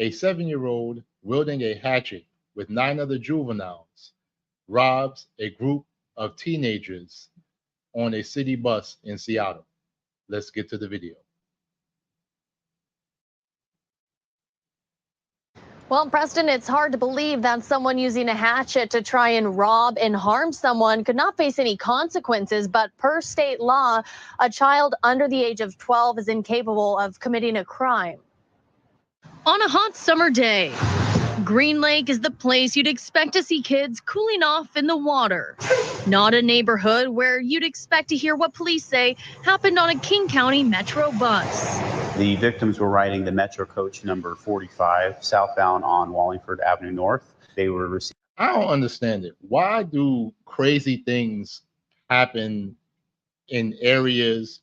A 7-year-old wielding a hatchet with 9 other juveniles robs a group of teenagers on a city bus in Seattle. Let's get to the video. Well, Preston, it's hard to believe that someone using a hatchet to try and rob and harm someone could not face any consequences. But per state law, a child under the age of 12 is incapable of committing a crime. On a hot summer day, Green Lake is the place you'd expect to see kids cooling off in the water. Not a neighborhood where you'd expect to hear what police say happened on a King County Metro bus. The victims were riding the Metro coach number 45 southbound on Wallingford Avenue North. They were receiving. I don't understand it. Why do crazy things happen in areas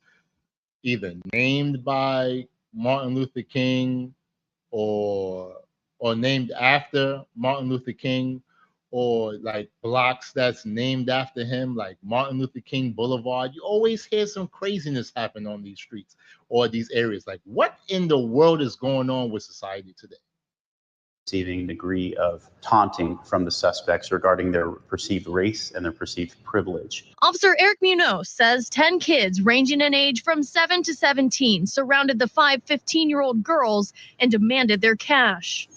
either named by Martin Luther King or named after Martin Luther King, or like blocks that's named after him, like Martin Luther King Boulevard? You always hear some craziness happen on these streets or these areas. Like, what in the world is going on with society today? Receiving degree of taunting from the suspects regarding their perceived race and their perceived privilege. Officer Eric Munoz says 10 kids ranging in age from 7 to 17 surrounded the 5 15-year-old girls and demanded their cash.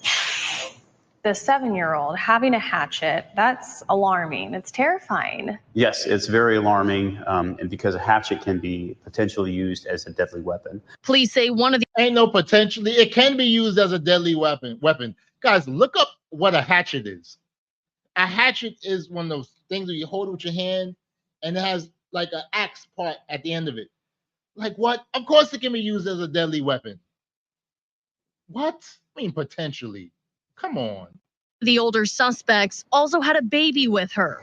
The 7-year-old having a hatchet, that's alarming. It's terrifying. Yes, it's very alarming, and because a hatchet can be potentially used as a deadly weapon. Police say one of the Ain't no potentially. It can be used as a deadly weapon. Guys, look up what a hatchet is. A hatchet is one of those things that you hold with your hand and it has like an axe part at the end of it. Like what? Of course it can be used as a deadly weapon. What? I mean, potentially. Come on. The older suspects also had a baby with her.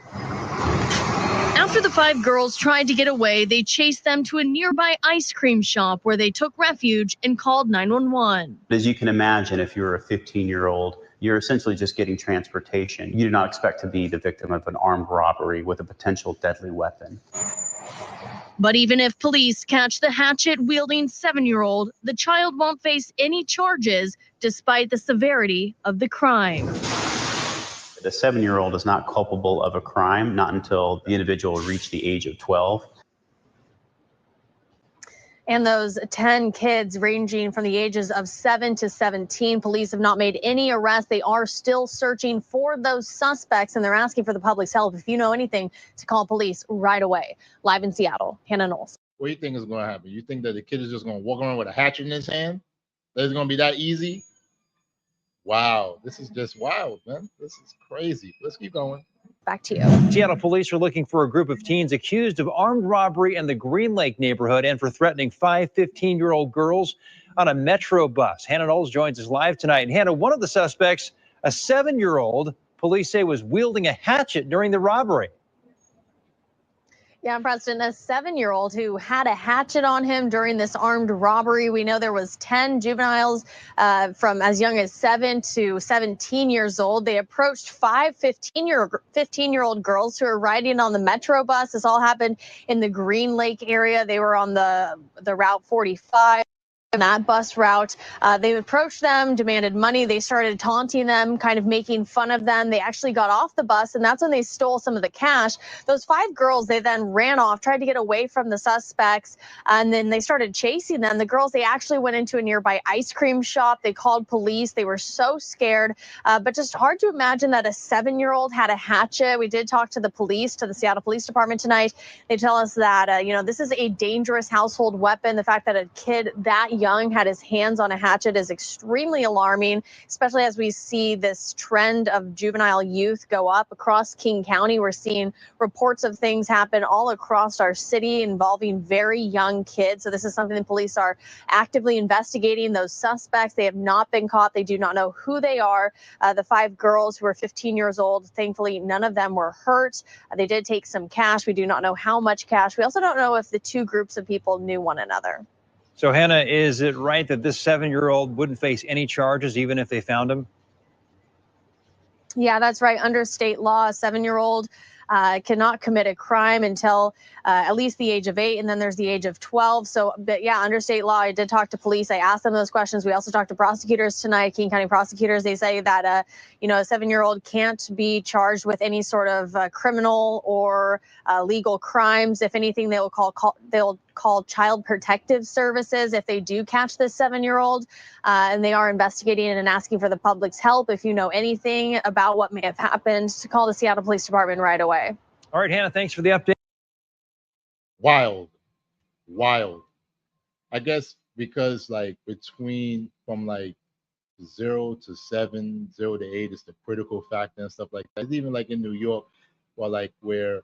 After the 5 girls tried to get away, they chased them to a nearby ice cream shop where they took refuge and called 911. As you can imagine, if you're a 15-year-old, you're essentially just getting transportation. You do not expect to be the victim of an armed robbery with a potential deadly weapon. But even if police catch the hatchet-wielding 7-year-old, the child won't face any charges despite the severity of the crime. The 7-year-old is not culpable of a crime, not until the individual reached the age of 12. And those 10 kids ranging from the ages of 7 to 17, police have not made any arrests. They are still searching for those suspects, and they're asking for the public's help. If you know anything, to call police right away. Live in Seattle, Hannah Knowles. What do you think is going to happen? You think that the kid is just going to walk around with a hatchet in his hand? That it's going to be that easy? Wow, this is just wild, man. This is crazy. Let's keep going. Back to you. Seattle police are looking for a group of teens accused of armed robbery in the Green Lake neighborhood and for threatening 5 15-year-old girls on a Metro bus. Hannah Knowles joins us live tonight. And Hannah, one of the suspects, a 7-year-old, police say was wielding a hatchet during the robbery. Yeah, Preston, a 7-year-old who had a hatchet on him during this armed robbery. We know there was 10 juveniles from as young as 7 to 17 years old. They approached 5 15-year-old girls who were riding on the Metro bus. This all happened in the Green Lake area. They were on the Route 45. That bus route. They approached them, demanded money. They started taunting them, kind of making fun of them. They actually got off the bus, and that's when they stole some of the cash. Those 5 girls, they then ran off, tried to get away from the suspects, and then they started chasing them. The girls, they actually went into a nearby ice cream shop. They called police. They were so scared, but just hard to imagine that a 7-year-old had a hatchet. We did talk to the police, to the Seattle Police Department tonight. They tell us that, this is a dangerous household weapon. The fact that a kid that young had his hands on a hatchet is extremely alarming, especially as we see this trend of juvenile youth go up across King County. We're seeing reports of things happen all across our city involving very young kids. So this is something the police are actively investigating. Those suspects, they have not been caught. They do not know who they are. The 5 girls who are 15 years old, thankfully, none of them were hurt. They did take some cash. We do not know how much cash. We also don't know if the 2 groups of people knew one another. So, Hannah, is it right that this 7-year-old wouldn't face any charges even if they found him? Yeah, that's right. Under state law, a 7-year-old cannot commit a crime until at least the age of 8, and then there's the age of 12. So, but yeah, under state law, I did talk to police. I asked them those questions. We also talked to prosecutors tonight, King County prosecutors. They say that a 7-year-old can't be charged with any sort of criminal or legal crimes. If anything, they'll call Child Protective Services if they do catch this 7-year-old, and they are investigating and asking for the public's help. If you know anything about what may have happened, to call the Seattle Police Department right away. All right, Hannah, thanks for the update. Wild. I guess because like from like 0 to 7, 0 to 8 is the critical factor and stuff like that. It's even like in New York, where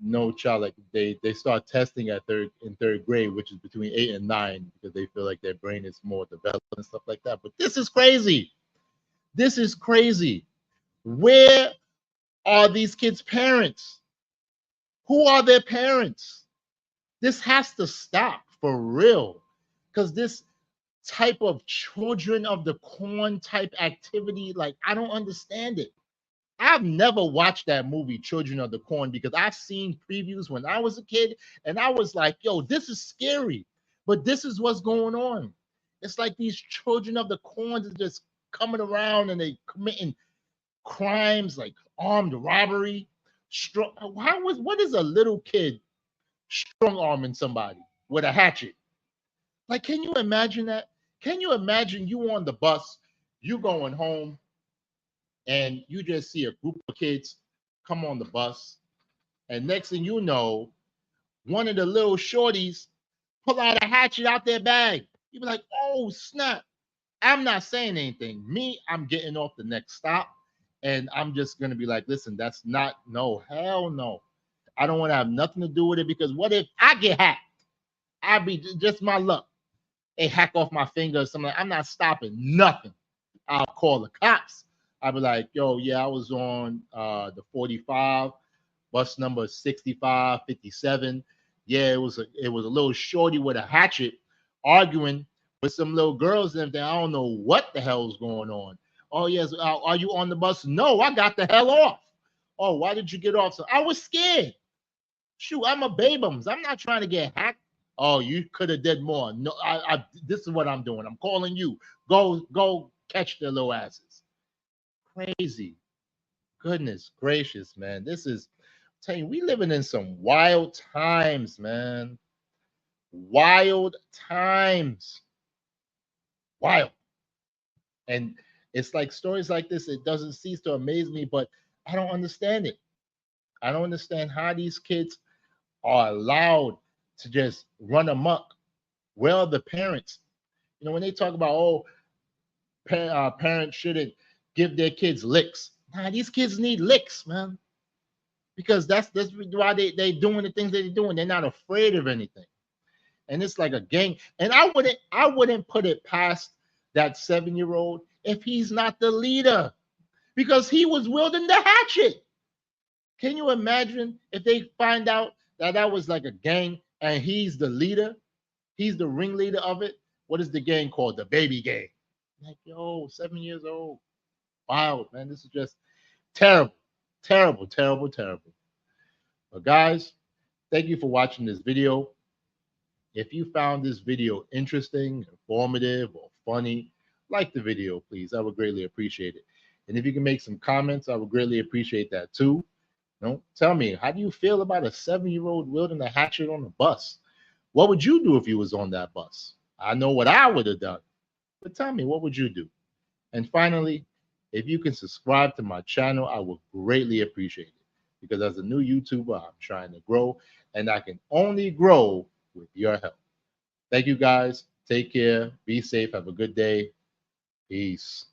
no child, like they start testing in third grade, which is between 8 and 9, because they feel like their brain is more developed and stuff like that. But this is crazy. Where are these kids' parents? Who are their parents? This has to stop for real, because this type of children of the corn type activity, like, I don't understand it. I've never watched that movie, Children of the Corn, because I've seen previews when I was a kid, and I was like, yo, this is scary, but this is what's going on. It's like these children of the corn are just coming around and they committing crimes like armed robbery. What is a little kid strong-arming somebody with a hatchet? Like, can you imagine that? Can you imagine you on the bus, you going home, and you just see a group of kids come on the bus, and next thing you know, one of the little shorties pull out a hatchet out their bag. You be like, oh, snap. I'm not saying anything. I'm getting off the next stop, and I'm just going to be like, listen, that's not, no, hell no. I don't want to have nothing to do with it, because what if I get hacked? I'd be just my luck. They hack off my finger or something. I'm not stopping nothing. I'll call the cops. I'll be like, yo, yeah, I was on the 45, bus number 6557. Yeah, it was a little shorty with a hatchet arguing with some little girls and everything. I don't know what the hell's going on. Oh, yes, are you on the bus? No, I got the hell off. Oh, why did you get off? So I was scared. Shoot, I'm a babums. I'm not trying to get hacked. Oh, you could have did more. No, this is what I'm doing. I'm calling you. Go catch their little asses. Crazy. Goodness gracious, man. This is, I'm telling you, we living in some wild times, man. Wild times. Wild. And it's like stories like this, it doesn't cease to amaze me, but I don't understand it. I don't understand how these kids are allowed to just run amok. Where are the parents? You know, when they talk about, oh, parents shouldn't give their kids licks. Nah, these kids need licks, man. Because that's why they doing the things they're doing. They're not afraid of anything. And it's like a gang. And I wouldn't put it past that 7-year-old if he's not the leader, because he was wielding the hatchet. Can you imagine if they find out that was like a gang and he's the leader? He's the ringleader of it. What is the gang called? The baby gang. Like, yo, 7 years old. Wild, man. This is just terrible. Terrible, terrible, terrible. But guys, thank you for watching this video. If you found this video interesting, informative, or funny, like the video, please. I would greatly appreciate it. And if you can make some comments, I would greatly appreciate that too. Tell me, how do you feel about a 7-year-old wielding a hatchet on a bus? What would you do if you was on that bus? I know what I would have done, but tell me, what would you do? And finally, if you can subscribe to my channel, I would greatly appreciate it, because as a new YouTuber, I'm trying to grow, and I can only grow with your help. Thank you guys. Take care. Be safe. Have a good day. Peace.